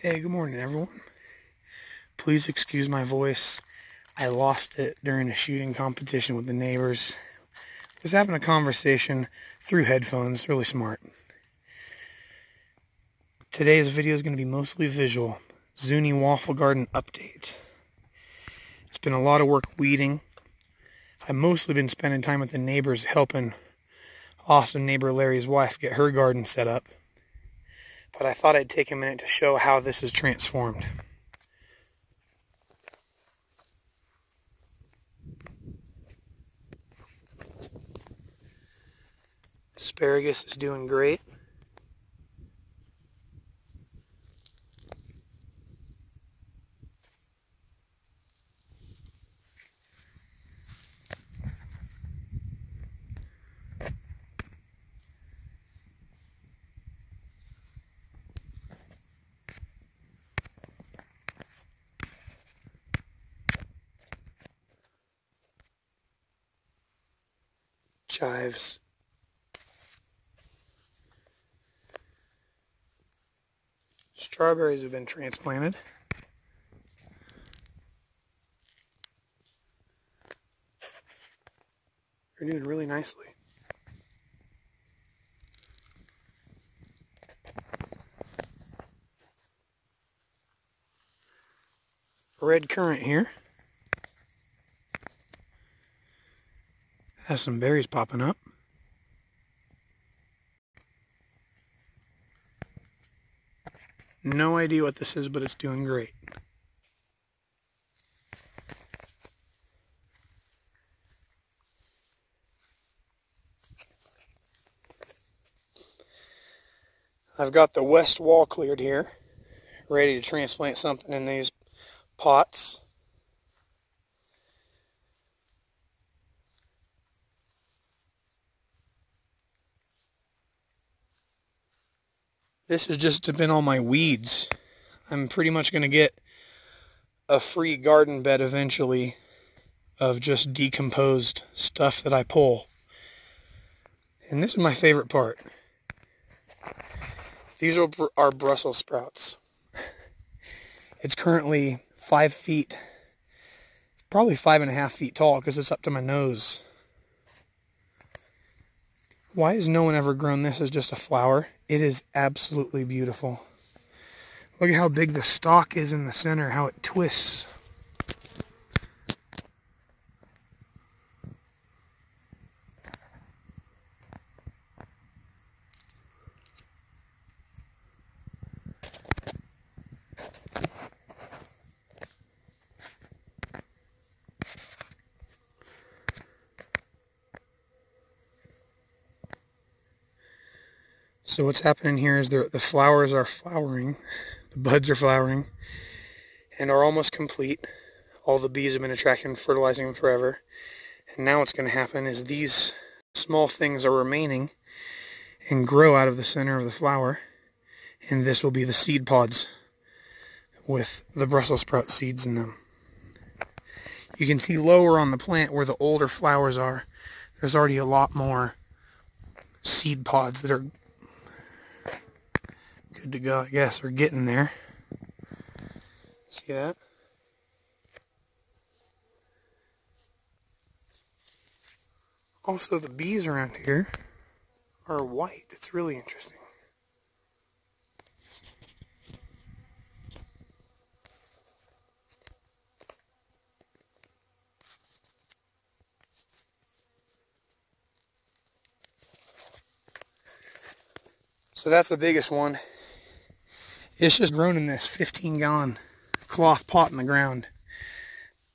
Hey, good morning everyone. Please excuse my voice. I lost it during a shooting competition with the neighbors. I was having a conversation through headphones, really smart. Today's video is going to be mostly visual. Zuni waffle garden update. It's been a lot of work weeding. I've mostly been spending time with the neighbors helping awesome neighbor Larry's wife get her garden set up. But I thought I'd take a minute to show how this is transformed. Asparagus is doing great. Chives. Strawberries have been transplanted. They're doing really nicely. Red currant here has some berries popping up. No idea what this is, but it's doing great. I've got the west wall cleared here, ready to transplant something in these pots. This has just been all my weeds. I'm pretty much going to get a free garden bed eventually of just decomposed stuff that I pull. And this is my favorite part. These are Brussels sprouts. It's currently 5 feet, probably 5.5 feet tall because it's up to my nose. Why has no one ever grown this as just a flower? It is absolutely beautiful. Look at how big the stalk is in the center, how it twists. So what's happening here is the flowers are flowering, the buds are flowering, and are almost complete. All the bees have been attracting and fertilizing them forever. And now what's going to happen is these small things are remaining and grow out of the center of the flower. And this will be the seed pods with the Brussels sprout seeds in them. You can see lower on the plant where the older flowers are, there's already a lot more seed pods that are good to go, I guess, or getting there. See that? Also, the bees around here are white. It's really interesting. So that's the biggest one. It's just grown in this 15-gallon cloth pot in the ground.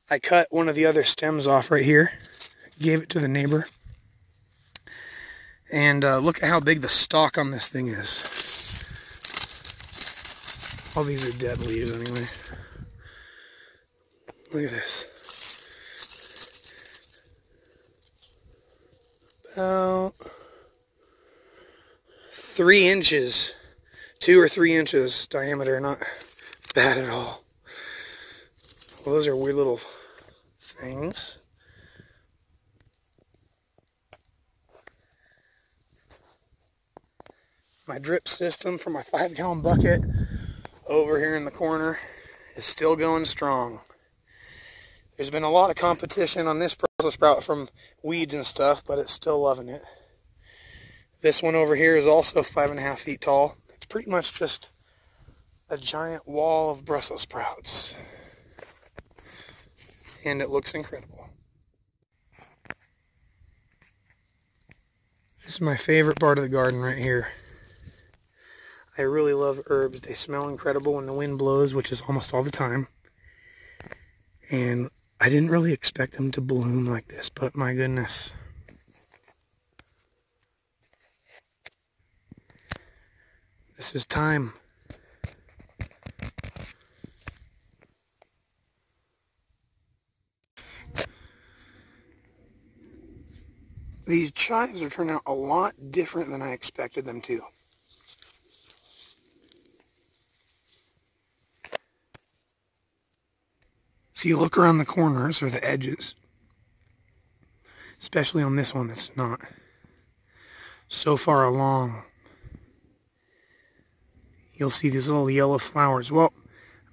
I cut one of the other stems off right here, gave it to the neighbor, and look at how big the stalk on this thing is. All these are dead leaves anyway. Look at this. About 3 inches. 2 or 3 inches diameter, not bad at all. Well, those are weird little things. My drip system for my 5-gallon bucket over here in the corner is still going strong. There's been a lot of competition on this Brussels sprout from weeds and stuff, but it's still loving it. This one over here is also 5.5 feet tall. It's pretty much just a giant wall of Brussels sprouts. And it looks incredible. This is my favorite part of the garden right here. I really love herbs. They smell incredible when the wind blows, which is almost all the time. And I didn't really expect them to bloom like this, but my goodness. This is time. These chives are turning out a lot different than I expected them to. So you look around the corners or the edges, especially on this one that's not so far along. You'll see these little yellow flowers. Well,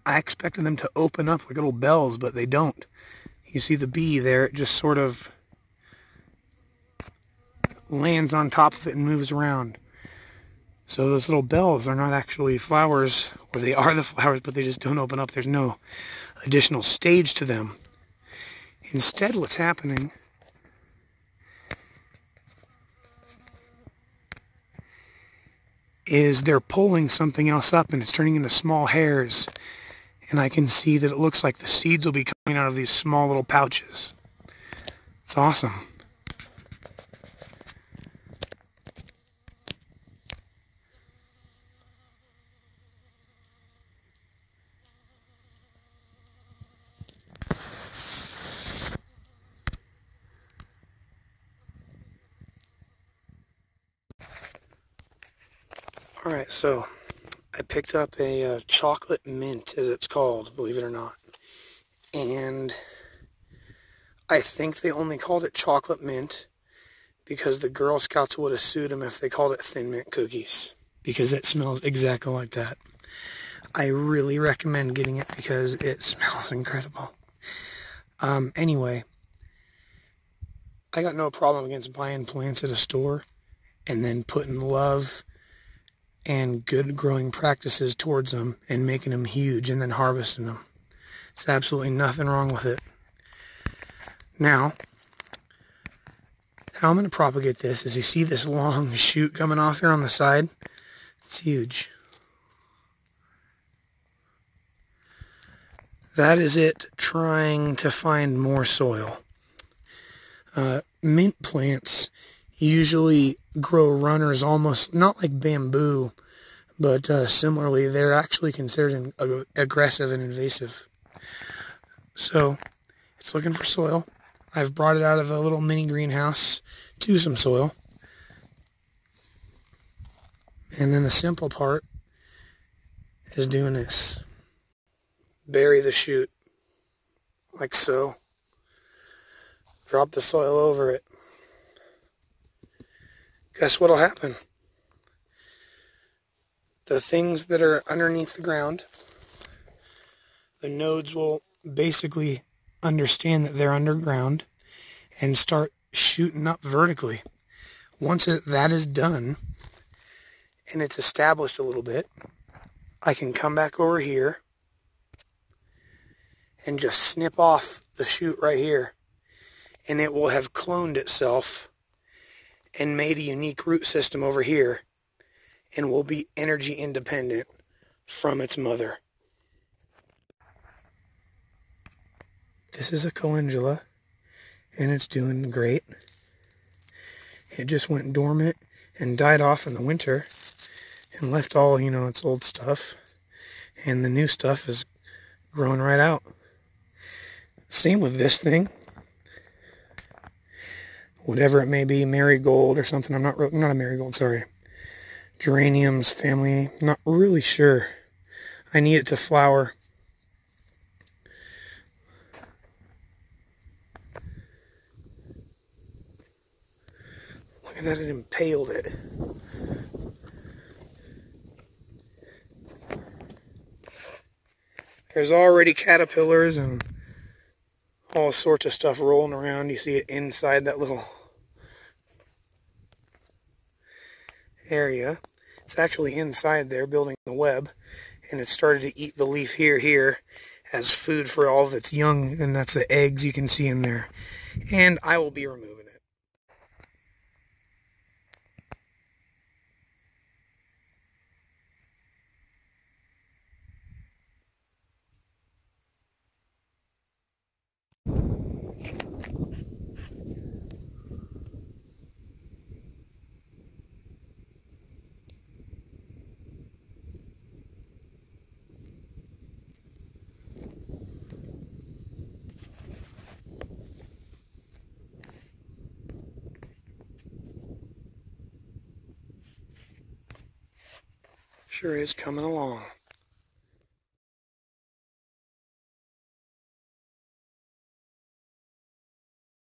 I expected them to open up like little bells, but they don't. You see the bee there, it just sort of lands on top of it and moves around. So those little bells are not actually flowers, or they are the flowers, but they just don't open up. There's no additional stage to them. Instead, what's happening is they're pulling something else up and it's turning into small hairs. And I can see that it looks like the seeds will be coming out of these small little pouches. It's awesome. Alright, so I picked up a chocolate mint, as it's called, believe it or not. And I think they only called it chocolate mint because the Girl Scouts would have sued them if they called it thin mint cookies, because it smells exactly like that. I really recommend getting it because it smells incredible. Anyway, I got no problem against buying plants at a store and then putting love and good growing practices towards them and making them huge and then harvesting them. There's absolutely nothing wrong with it. Now, how I'm going to propagate this is you see this long shoot coming off here on the side? It's huge. That is it trying to find more soil. Mint plants usually grow runners almost, not like bamboo, but similarly, they're actually considered aggressive and invasive. So, it's looking for soil. I've brought it out of a little mini greenhouse to some soil. And then the simple part is doing this. Bury the shoot, like so. Drop the soil over it. Guess what'll happen? The things that are underneath the ground, the nodes will basically understand that they're underground and start shooting up vertically. Once that is done and it's established a little bit, I can come back over here and just snip off the shoot right here, and it will have cloned itself and made a unique root system over here and will be energy independent from its mother. This is a calendula and it's doing great. It just went dormant and died off in the winter and left all, its old stuff, and the new stuff is growing right out. Same with this thing. Whatever it may be, marigold or something. Not a marigold, sorry. Geraniums family, not really sure. I need it to flower. Look at that, it impaled it. There's already caterpillars and all sorts of stuff rolling around. You see it inside that little area. It's actually inside there building the web, and it started to eat the leaf here as food for all of its young, and that's the eggs you can see in there. And I will be removing it. Sure is coming along.